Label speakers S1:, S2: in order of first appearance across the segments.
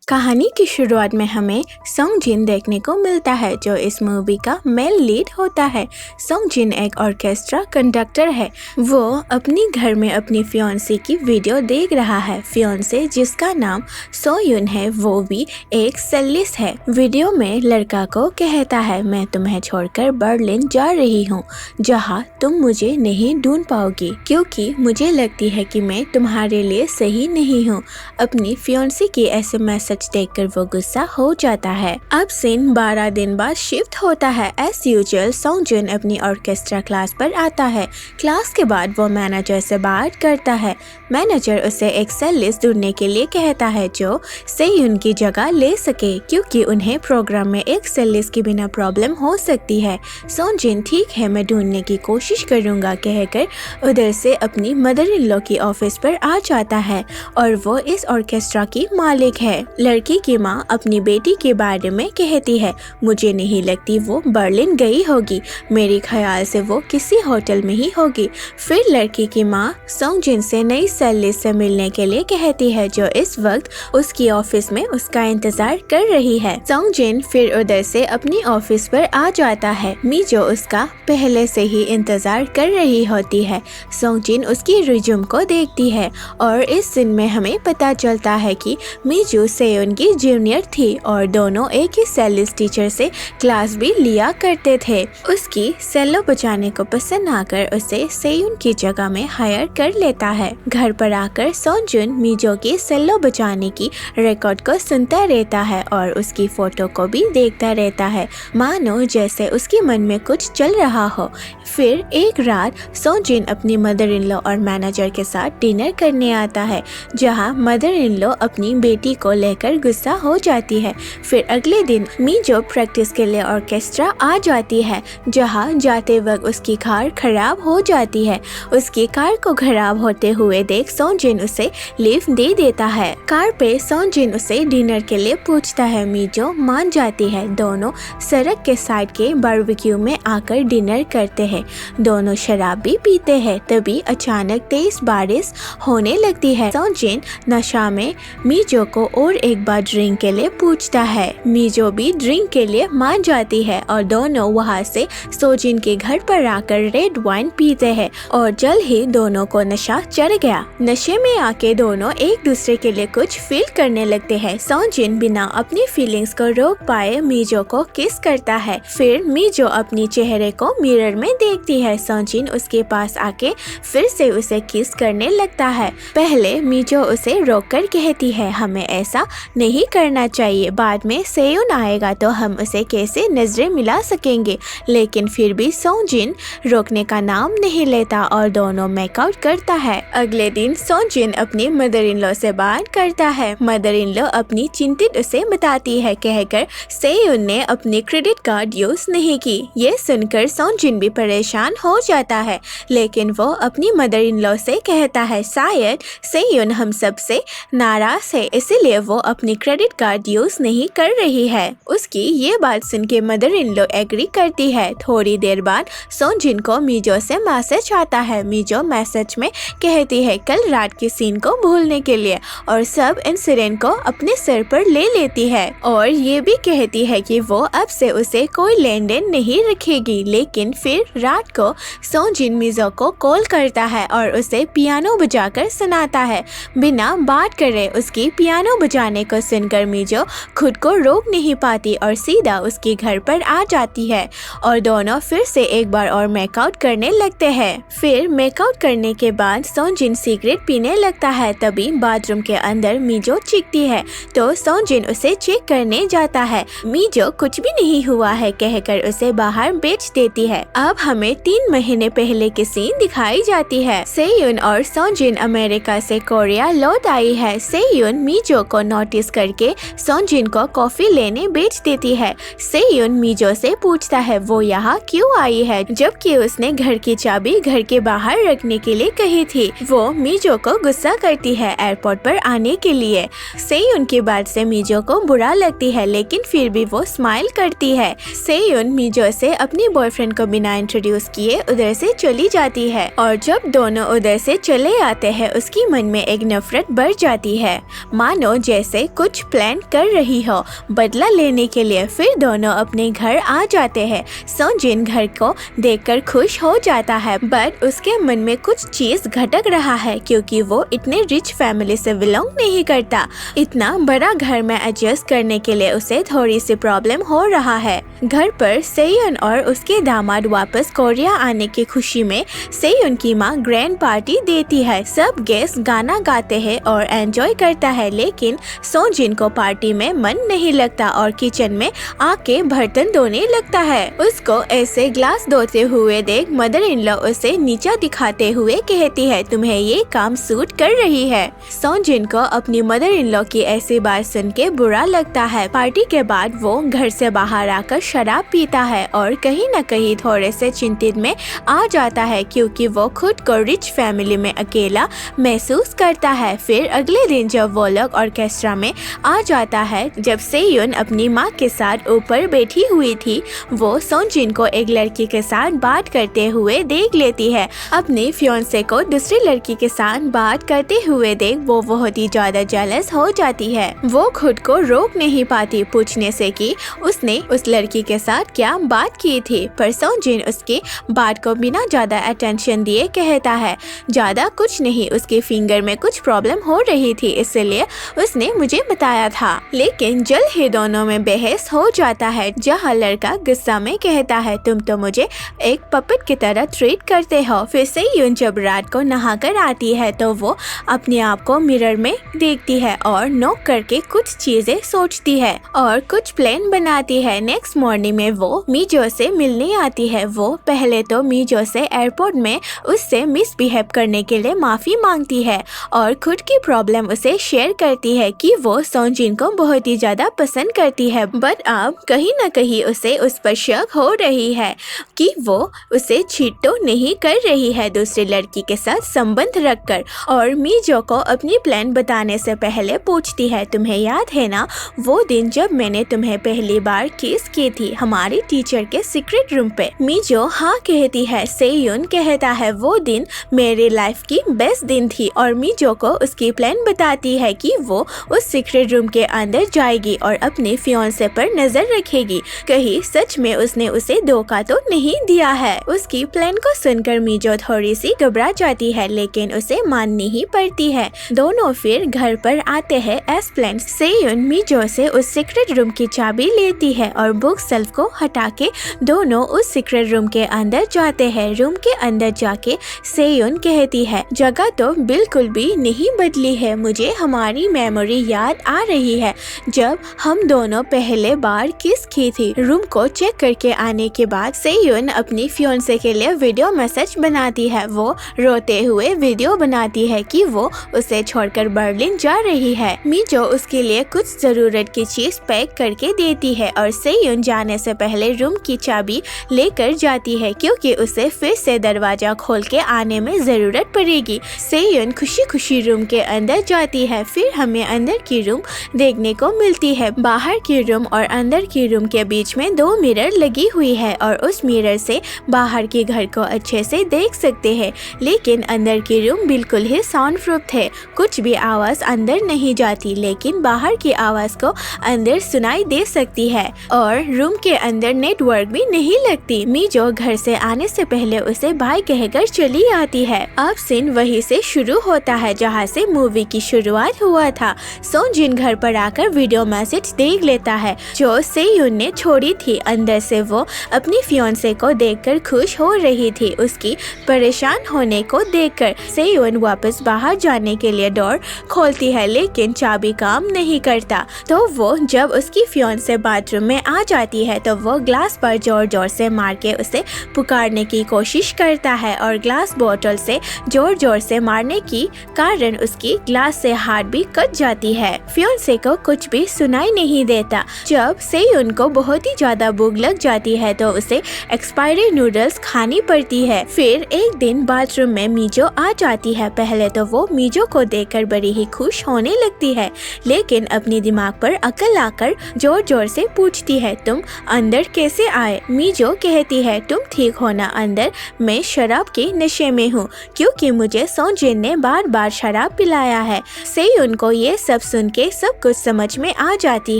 S1: कहानी की शुरुआत में हमें सोंग जिन देखने को मिलता है जो इस मूवी का मेल लीड होता है। सोंग जिन एक ऑर्केस्ट्रा कंडक्टर है। वो अपनी घर में अपनी फियांसी की वीडियो देख रहा है। फियांसे जिसका नाम सोयुन है वो भी एक सेलिस्ट है। वीडियो में लड़का को कहता है मैं तुम्हें छोड़कर बर्लिन जा रही हूँ जहाँ तुम मुझे नहीं ढूंढ पाओगी क्योंकि मुझे लगती है कि मैं तुम्हारे लिए सही नहीं हूँ। अपनी फियांसी की ऐसे मैसेज देखकर वो गुस्सा हो जाता है। अब सीन 12 दिन बाद शिफ्ट होता है। एज यूजुअल सोंग जिन अपनी ऑर्केस्ट्रा क्लास पर आता है। क्लास के बाद वो मैनेजर से बात करता है। मैनेजर उसे एक सेलिस्ट ढूंढने के लिए कहता है जो सेयुन की जगह ले सके क्योंकि उन्हें प्रोग्राम में एक सेलिस्ट के बिना प्रॉब्लम हो सकती है। सोंग जिन ठीक है मैं ढूंढने की कोशिश करूंगा कहकर उधर से अपनी मदर इन लॉ की ऑफिस पर आ जाता है और वो इस ऑर्केस्ट्रा की मालिक है। लड़की की माँ अपनी बेटी के बारे में कहती है मुझे नहीं लगती वो बर्लिन गई होगी, मेरे ख्याल से वो किसी होटल में ही होगी। फिर लड़की की माँ सोंग जिन से नई सेलिस्ट से मिलने के लिए कहती है जो इस वक्त उसकी ऑफिस में उसका इंतजार कर रही है। सोंग जिन फिर उधर से अपनी ऑफिस पर आ जाता है। मीजो उसका पहले से ही इंतजार कर रही होती है। सोंग जिन उसकी रिज्यूम को देखती है और इस सीन में हमें पता चलता है कि मीजो सेयुन की जूनियर थी और दोनों एक ही सेलिस्ट टीचर से क्लास भी लिया करते थे। उसकी सेलो बजाने को पसंद आकर उसे सेयुन की जगह में हायर कर लेता है। घर पर आकर सोंग जिन मीजो की सेलो बजाने की रिकॉर्ड को सुनता रहता है और उसकी फोटो को भी देखता रहता है मानो जैसे उसके मन में कुछ चल रहा हो। फिर एक रात सोंग जिन अपनी मदर इन लॉ और मैनेजर के साथ डिनर करने आता है जहां मदर इन लॉ अपनी बेटी को लेकर गुस्सा हो जाती है। फिर अगले दिन मीजो प्रैक्टिस के लिए ऑर्केस्ट्रा आ जाती है जहां जाते वक्त उसकी कार खराब हो जाती है। उसकी कार को खराब होते हुए देख सोंग जिन उसे लिफ्ट दे देता है। कार पे सोंग जिन उसे डिनर के लिए पूछता है। मीजो मान जाती है। दोनों सड़क के साइड के बारबेक्यू में आकर डिनर करते हैं। दोनों शराब भी पीते हैं। तभी अचानक तेज बारिश होने लगती है। सोंग जिन नशा में मीजो को और एक बार ड्रिंक के लिए पूछता है। मीजो भी ड्रिंक के लिए मान जाती है और दोनों वहाँ से सोंग जिन के घर पर आकर रेड वाइन पीते हैं और जल्द ही दोनों को नशा चढ़ गया। नशे में आके दोनों एक दूसरे के लिए कुछ फील करने लगते हैं। सोंग जिन बिना अपनी फीलिंग्स को रोक पाए मीजो को किस करता है। फिर मीजो अपनी चेहरे को मिरर में देखती है। सोंग जिन उसके पास आके फिर से उसे किस करने लगता है। पहले मीजो उसे रोककर कहती है हमें ऐसा नहीं करना चाहिए, बाद में सेयुन आएगा तो हम उसे कैसे नजरें मिला सकेंगे। लेकिन फिर भी सोंग जिन रोकने का नाम नहीं लेता और दोनों मेकआउट करता है। अगले दिन सोंग जिन अपनी मदर इन लॉ से बात करता है। मदर इन लॉ अपनी चिंतित उसे बताती है कहकर सेयुन ने अपनी क्रेडिट कार्ड यूज नहीं की। ये सुनकर सोंग जिन भी परेशान हो जाता है लेकिन वो अपनी मदर इन लॉ से कहता है शायद सेयुन हम सबसे नाराज है इसीलिए वो अपनी क्रेडिट कार्ड यूज नहीं कर रही है। उसकी ये बात सुन के मदर इन लॉ एग्री करती है। थोड़ी देर बाद सोंग जिन को मीजो से मैसेज आता है। मीजो मैसेज में कहती है कल रात की सीन को भूलने के लिए और सब इंसिडेंट को अपने सर पर ले लेती है और ये भी कहती है कि वो अब से उसे कोई लेन देन नहीं रखेगी। लेकिन फिर रात को सोंग जिन मीजो को कॉल करता है और उसे पियानो बजाकर सुनाता है। बिना बात करे उसकी पियानो बजाने को सुनकर मीजो खुद को रोक नहीं पाती और सीधा उसके घर पर आ जाती है और दोनों फिर से एक बार और मेकआउट करने लगते हैं। फिर मेकआउट करने के बाद सोंग जिन सिगरेट पीने लगता है। तभी बाथरूम के अंदर मीजो चीखती है तो सोंग जिन उसे चेक करने जाता है। मीजो कुछ भी नहीं हुआ है कहकर उसे बाहर बेच देती है। अब हमें 3 महीने पहले की सीन दिखाई जाती है। सेयुन और सोंग जिन अमेरिका से कोरिया लौट आई है। सेयुन मीजो को नोटिस करके सोंग जिन को कॉफी लेने बेच देती है। सेयुन मीजो से पूछता है वो यहाँ क्यों आई है जबकि उसने घर की चाबी घर के बाहर रखने के लिए कही थी। वो मीजो को गुस्सा करती है एयरपोर्ट पर आने के लिए। सेयुन की बात से मीजो को बुरा लगती है लेकिन फिर भी वो स्माइल करती है। सेयुन मीजो से अपनी बॉयफ्रेंड को बिना इंट्रोड्यूस किए उधर से चली जाती है और जब दोनों उधर से चले आते हैं उसकी मन में एक नफरत बढ़ जाती है मानो जैसे से कुछ प्लान कर रही हो बदला लेने के लिए। फिर दोनों अपने घर आ जाते हैं। सोंजिन घर को देखकर खुश हो जाता है, बट उसके मन में कुछ चीज खटक रहा है क्योंकि वो इतने रिच फैमिली से बिलोंग नहीं करता। इतना बड़ा घर में एडजस्ट करने के लिए उसे थोड़ी सी प्रॉब्लम हो रहा है। घर पर सेयुन और उसके दामाद वापस कोरिया आने की खुशी में सेयुन की माँ ग्रैंड पार्टी देती है। सब गेस्ट गाना गाते हैं और एंजॉय करता है, लेकिन सोंजिन को पार्टी में मन नहीं लगता और किचन में आके बर्तन धोने लगता है। उसको ऐसे ग्लास धोते हुए देख मदर इन लॉ उसे नीचा दिखाते हुए कहती है, तुम्हें ये काम सूट कर रही है। सोंजिन को अपनी मदर इन लॉ की ऐसी बात सुन के बुरा लगता है। पार्टी के बाद वो घर से बाहर आकर शराब पीता है और कहीं न कहीं थोड़े से चिंतित में आ जाता है क्योंकि वो खुद को रिच फैमिली में अकेला महसूस करता है। फिर अगले दिन जब वो लोग ऑर्केस्ट्रा में आ जाता है, जब सेयुन अपनी माँ के साथ ऊपर बैठी हुई थी, वो सोंजिन को एक लड़की के साथ बात करते हुए देख लेती है। अपने फियांसे को दूसरी लड़की के साथ बात करते हुए देख वो बहुत ही ज्यादा जेलस हो जाती है। वो खुद को रोक नहीं पाती पूछने से कि उसने उस लड़की के साथ क्या बात की थी, पर सोंजिन उसकी बात को बिना ज्यादा अटेंशन दिए कहता है, ज्यादा कुछ नहीं, उसके फिंगर में कुछ प्रॉब्लम हो रही थी इसलिए उसने मुझे बताया था। लेकिन जल्द ही दोनों में बहस हो जाता है, जहाँ लड़का गुस्सा में कहता है, तुम तो मुझे एक पपेट की तरह ट्रीट करते हो। फिर सेयुन जब रात को नहाकर आती है तो वो अपने आप को मिरर में देखती है और नोक करके कुछ चीजें सोचती है और कुछ प्लान बनाती है। नेक्स्ट मॉर्निंग में वो मीजो से मिलने आती है। वो पहले तो मीजो से एयरपोर्ट में उससे मिसबिहेव करने के लिए माफी मांगती है और खुद की प्रॉब्लम उसे शेयर करती है कि वो सोंजिन को बहुत ही ज्यादा पसंद करती है, बट अब कहीं न कहीं उसे उस पर शक हो रही है कि वो उसे चीट तो नहीं कर रही है दूसरी लड़की के साथ संबंध रखकर। और मीजो को अपनी प्लान बताने से पहले पूछती है, तुम्हें याद है ना वो दिन जब मैंने तुम्हें पहली बार किस की थी हमारी टीचर के सीक्रेट रूम पे? मीजो हाँ कहती है। सेयुन कहता है, वो दिन मेरी लाइफ की बेस्ट दिन थी और मीजो को उसकी प्लान बताती है कि वो उस सीक्रेट रूम के अंदर जाएगी और अपने फियांसे पर नजर रखेगी, कहीं सच में उसने उसे धोखा तो नहीं दिया है। उसकी प्लान को सुनकर मीजो थोड़ी सी घबरा जाती है, लेकिन उसे माननी ही पड़ती है। दोनों फिर घर पर आते हैं एज प्लान। सेयुन मीजो से उस सीक्रेट रूम की चाबी लेती है और बुक शेल्फ को हटा के दोनों उस सीक्रेट रूम के अंदर जाते हैं। रूम के अंदर जाके सेयुन कहती है, जगह तो बिल्कुल भी नहीं बदली है, मुझे हमारी मेमोरी याद आ रही है जब हम दोनों पहले बार किस की थी। रूम को चेक करके आने के बाद सेयुन अपनी फियांसे के लिए वीडियो मैसेज बनाती है। वो रोते हुए वीडियो बनाती है कि वो उसे छोड़कर बर्लिन जा रही है। मीजो उसके लिए कुछ जरूरत की चीज पैक करके देती है और सेयुन जाने से पहले रूम की चाबी लेकर जाती है क्योंकि उसे फिर से दरवाजा खोल के आने में जरूरत पड़ेगी। सेयुन खुशी खुशी रूम के अंदर जाती है। फिर हमें अंदर की रूम देखने को मिलती है। बाहर की रूम और अंदर की रूम के बीच में 2 मिरर लगी हुई है और उस मिरर से बाहर के घर को अच्छे से देख सकते हैं, लेकिन अंदर की रूम बिल्कुल ही साउंड प्रूफ है। कुछ भी आवाज अंदर नहीं जाती, लेकिन बाहर की आवाज को अंदर सुनाई दे सकती है और रूम के अंदर नेटवर्क भी नहीं लगती। मीजो घर से आने से पहले उसे बाय कहकर चली आती है। अब सीन वहीं से शुरू होता है जहाँ से मूवी की शुरुआत हुआ था। सोंजिन घर पर आकर वीडियो मैसेज देख लेता है जो सेयुन ने छोड़ी थी। अंदर से वो अपनी फियांसे को देखकर खुश हो रही थी। उसकी परेशान होने को देखकर सेयुन वापस बाहर जाने के लिए डोर खोलती है, लेकिन चाबी काम नहीं करता। तो वो जब उसकी फियांसे बाथरूम में आ जाती है तो वो ग्लास पर जोर जोर से मार के उसे पुकारने की कोशिश करता है और ग्लास बोतल से जोर जोर से मारने की कारण उसकी ग्लास से हाथ भी कट जाती है। फियांसे को कुछ भी सुनाई नहीं देता। जब सेयुन को बहुत ही ज्यादा भूख लग जाती है तो उसे एक्सपायरी नूडल्स खानी पड़ती है। फिर एक दिन बाथरूम में मीजो आ जाती है। पहले तो वो मीजो को देखकर बड़ी ही खुश होने लगती है, लेकिन अपनी दिमाग पर अकल आकर जोर जोर से पूछती है, तुम अंदर कैसे आए? मीजो कहती है, तुम ठीक हो ना? अंदर मैं शराब के नशे में हूँ क्योंकि मुझे सोंजिन ने बार बार शराब पिलाया है। सेयुन को ये सब सुन के सब कुछ समझ में आ जाती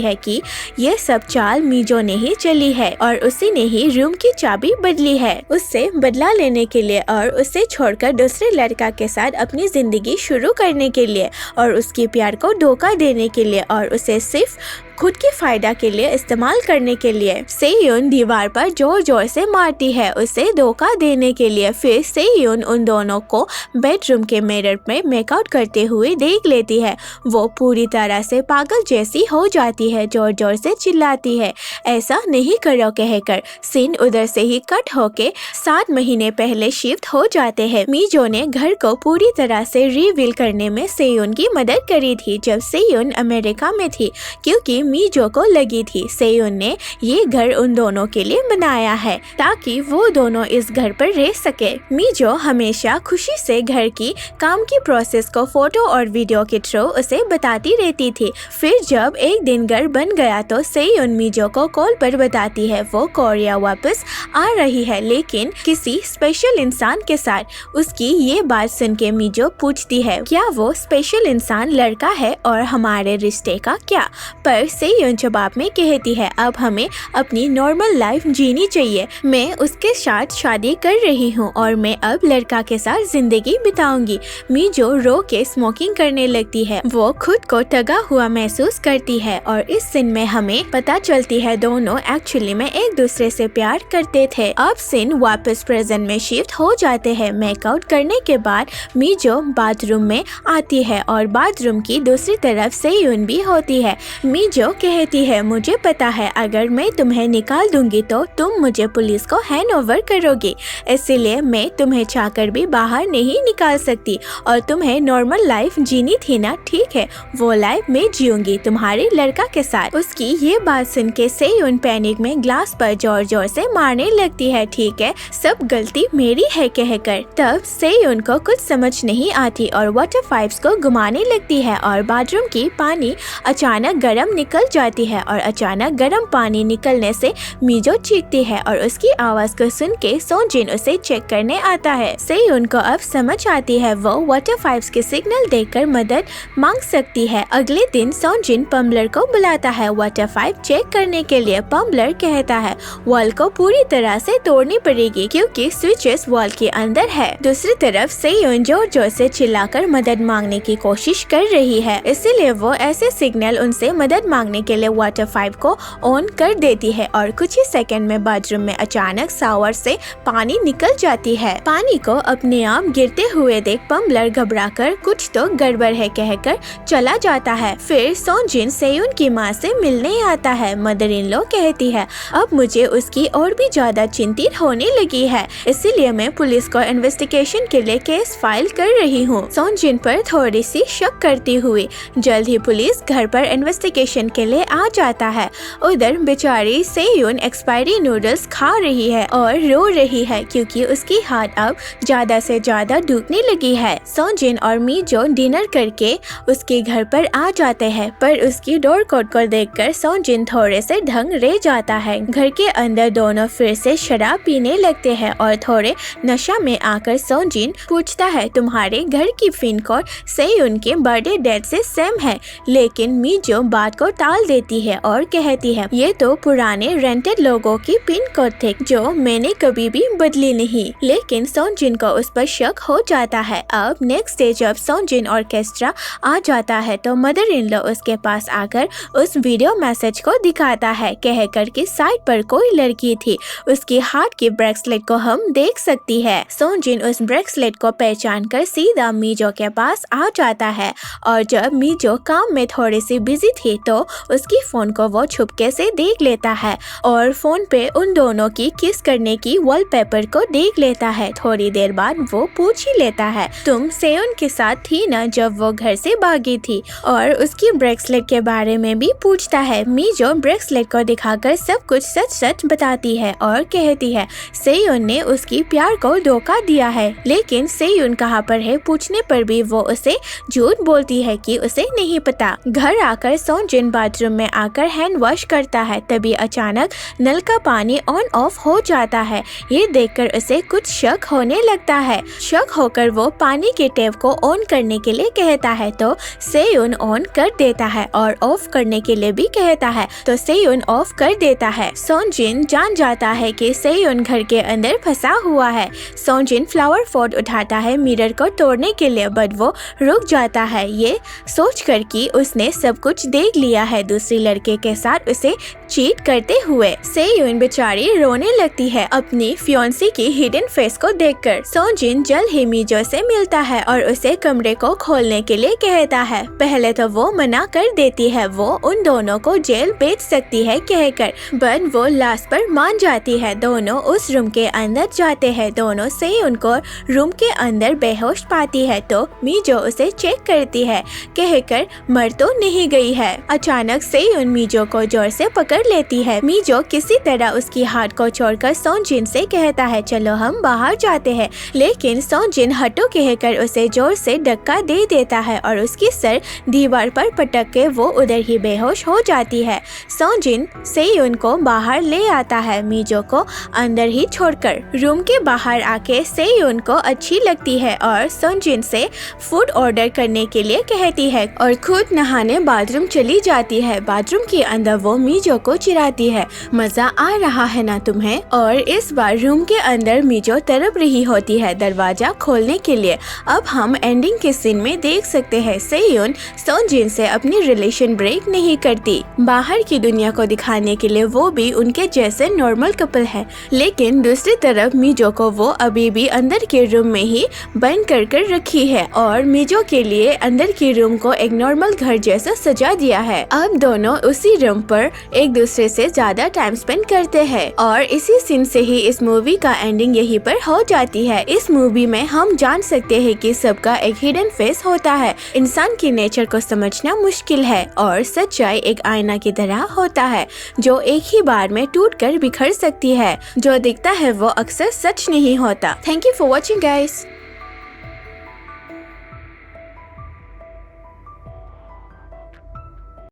S1: है कि ये सब चाल मीजो ने ही चली है और उसी ने ही रूम की चाबी बदली है, उससे बदला लेने के लिए और उसे छोड़कर दूसरे लड़का के साथ अपनी जिंदगी शुरू करने के लिए और उसके प्यार को धोखा देने के लिए और उसे सिर्फ खुद के फायदा के लिए इस्तेमाल करने के लिए सेयुन दीवार पर जोर जोर से मारती है उसे धोखा देने के लिए। फिर सेयुन उन दोनों को बेडरूम के मिरर में मेकआउट करते हुए देख लेती है। वो पूरी तरह से पागल जैसी हो जाती है, जोर जोर से चिल्लाती है ऐसा नहीं करो कहकर। सीन उधर से ही कट होके 7 महीने पहले शिफ्ट हो जाते हैं। मीजो ने घर को पूरी तरह से रिवील करने में सेयुन की मदद करी थी जब सेयुन अमेरिका में थी, क्योंकि मीजो को लगी थी सेयुन ने ये घर उन दोनों के लिए बनाया है ताकि वो दोनों इस घर पर रह सके। मीजो हमेशा खुशी से घर की काम की प्रोसेस को फोटो और वीडियो के थ्रू उसे बताती रहती थी। फिर जब एक दिन घर बन गया तो सेयुन मीजो को कॉल पर बताती है वो कोरिया वापस आ रही है, लेकिन किसी स्पेशल इंसान के साथ। उसकी ये बात सुन के मीजो पूछती है क्या वो स्पेशल इंसान लड़का है और हमारे रिश्ते का क्या, पर सेयुन जवाब में कहती है अब हमें अपनी नॉर्मल लाइफ जीनी चाहिए। मैं उसके साथ शादी कर रही हूँ और मैं अब लड़का के साथ जिंदगी बिताऊंगी। मीजो रो के स्मोकिंग करने लगती है। वो खुद को ठगा हुआ महसूस करती है और इस सीन में हमें पता चलती है दोनों एक्चुअली में एक दूसरे से प्यार करते थे। अब सीन वापस प्रेजेंट में शिफ्ट हो जाते हैं। मेकआउट करने के बाद मीजो बाथरूम में आती है और बाथरूम की दूसरी तरफ सेयुन भी होती है। मीजो कहती है मुझे पता है अगर मैं तुम्हें निकाल दूंगी तो तुम मुझे पुलिस को हैंड ओवर करोगी, इसलिए मैं तुम्हें चाहकर भी बाहर नहीं निकाल सकती और तुम्हें नॉर्मल लाइफ जीनी थी ना, ठीक है वो लाइफ मैं जीऊंगी तुम्हारे लड़का के साथ। उसकी ये बात सुन के सेयुन पैनिक में ग्लास पर जोर जोर से मारने लगती है। ठीक है सब गलती मेरी है कहकर। तब सेयुन को कुछ समझ नहीं आती और वाटर पाइप्स को घुमाने लगती है और बाथरूम की पानी अचानक गर्म निकल जाती है और अचानक गर्म पानी निकलने से मीजो चीखती है और उसकी आवाज को सुन के सोनजिन उसे चेक करने आता है। सेयुन को अब समझ आती है वो वाटर पाइप्स के सिग्नल देकर मदद मांग सकती है। अगले दिन सोनजिन पम्बलर को बुलाता है वाटर पाइप चेक करने के लिए। पम्बलर कहता है वॉल को पूरी तरह से तोड़नी पड़ेगी क्योंकि स्विचेस वॉल के अंदर है। दूसरी तरफ सेयुन जोर जोर से चिल्लाकर मदद मांगने की कोशिश कर रही है, इसीलिए वो ऐसे सिग्नल उनसे मदद मांगने के लिए वाटर पाइप को ऑन कर देती है और कुछ ही सेकंड में बाथरूम में अचानक शावर से पानी निकल जाती है। पानी को अपने आप गिरते हुए देख पम्बलर घबराकर कुछ तो गड़बड़ है कहकर चला जाता है। फिर सोनजिन सेयुन की माँ से मिलने आता है। मदर इन लॉ कहती है अब मुझे उसकी और भी ज्यादा चिंतित होने लगी है, इसीलिए मैं पुलिस को इन्वेस्टिगेशन के लिए केस फाइल कर रही हूँ। सोनजिन पर थोड़ी सी शक करती हुई जल्द ही पुलिस घर पर इन्वेस्टिगेशन के लिए आ जाता है। उधर बेचारी सेयुन एक्सपायरी नूडल्स खा रही है और रो रही है क्योंकि उसकी हाथ अब ज्यादा से ज्यादा दुखने लगी है। सोनजिन और मीजो डिनर करके उसके घर पर आ जाते हैं, पर उसकी डोर कोड को देखकर सोनजिन थोड़े से ढंग रह जाता है। घर के अंदर दोनों फिर से शराब पीने लगते हैं और थोड़े नशा में आकर सोनजिन पूछता है तुम्हारे घर की पिन कोड सेयुन के बर्थडे डेट से सेम है, लेकिन मीजो बात को टाल देती है और कहती है ये तो पुराने रेंटेड लोगों की पिन कोड थे जो मैंने कभी भी बदली नहीं। लेकिन सोनजिन को उस पर शक हो जाता है। अब नेक्स्ट डे जब सोनजिन ऑर्केस्ट्रा आ जाता है तो मदर इन लॉ उसके पास आकर उस वीडियो मैसेज को दिखाता है कहकर कि साइड पर कोई लड़की थी, उसकी हाथ की ब्रेसलेट को हम देख सकती है। सोनजिन उस ब्रेसलेट को पहचान कर सीधा मीजो के पास आ जाता है और जब मीजो काम में थोड़ी सी बिजी थी तो उसकी फोन को वो छुपके से देख लेता है और फोन पे उन दोनों की किस करने की वॉलपेपर को देख लेता है। थोड़ी देर बाद वो पूछ ही लेता है तुम सेयुन के साथ थी ना जब वो घर से भागी थी, और उसकी ब्रेसलेट के बारे में भी पूछता है। मीजो ब्रेसलेट को दिखाकर सब कुछ सच सच बताती है और कहती है सेयुन ने उसकी प्यार को धोखा दिया है, लेकिन सेयुन कहाँ पर है पूछने पर भी वो उसे झूठ बोलती है कि उसे नहीं पता। घर आकर सोनजिन बाथरूम में आकर हैंड वॉश करता है। तभी अचानक नल का पानी ऑन ऑफ हो जाता है। ये देखकर उसे कुछ शक होने लगता है। शक होकर वो पानी के टैप को ऑन करने के लिए कहता है तो सेयुन ऑन कर देता है और ऑफ करने के लिए भी कहता है तो सेयुन ऑफ कर देता है। सोनजिन जान जाता है कि सेयुन घर के अंदर फंसा हुआ है। सोनजिन फ्लावर पॉट उठाता है मिरर को तोड़ने के लिए, बट वो रुक जाता है, ये सोचकर कि उसने सब कुछ देख लिया है दूसरे लड़के के साथ उसे चीट करते हुए। सेयुन बेचारी रोने लगती है अपनी फियोंसी की हिडन फेस को देखकर। सोनजिन जल्द ही मीजो से मिलता है और उसे कमरे को खोलने के लिए कहता है। पहले तो वो मना कर देती है, वो उन दोनों को जेल भेज सकती है कहकर, बट वो लास्ट पर मान जाती है। दोनों उस रूम के अंदर जाते हैं। दोनों सेयुन को रूम के अंदर बेहोश पाती है तो मीजो उसे चेक करती है, कहकर मर तो नहीं गई है। अचानक सेयुन मीजो को जोर से पकड़ लेती है। मीजो किसी तरह उसकी हाथ को छोड़कर सोनजिन से कहता है चलो हम बाहर जाते हैं, लेकिन सोनजिन हटो कहकर उसे जोर से धक्का दे देता है और उसकी सर दीवार पर पटक के वो उधर ही बेहोश हो जाती है। सोनजिन सेयुन को बाहर ले आता है, मीजो को अंदर ही छोड़कर। रूम के बाहर आके सेयुन को अच्छी लगती है और सोनजिन से फूड ऑर्डर करने के लिए कहती है और खुद नहाने बाथरूम चली जाती है। बाथरूम के अंदर वो मीजो को चिढ़ाती है, मजा आ रहा है ना तुम्हें। और इस बार रूम के अंदर मीजो तड़प रही होती है दरवाजा खोलने के लिए। अब हम एंडिंग के सीन में देख सकते हैं सेयुन सोनजिन से अपनी रिलेशन ब्रेक नहीं करती। बाहर की दुनिया को दिखाने के लिए वो भी उनके जैसे नॉर्मल कपल है, लेकिन दूसरी तरफ मीजो को वो अभी भी अंदर के रूम में ही बंद कर रखी है और मीजो के लिए अंदर के रूम को एक नॉर्मल घर जैसा सजा दिया है। अब दोनों उसी रूम पर एक दूसरे से ज्यादा टाइम स्पेंड करते हैं और इसी सीन से ही इस मूवी का एंडिंग यहीं पर हो जाती है। इस मूवी में हम जान सकते हैं कि सबका एक हिडन फेस होता है। इंसान की नेचर को समझना मुश्किल है और सच्चाई एक आईना की तरह होता है जो एक ही बार में टूटकर बिखर सकती है। जो दिखता है वो अक्सर सच नहीं होता। Thank you for watching guys.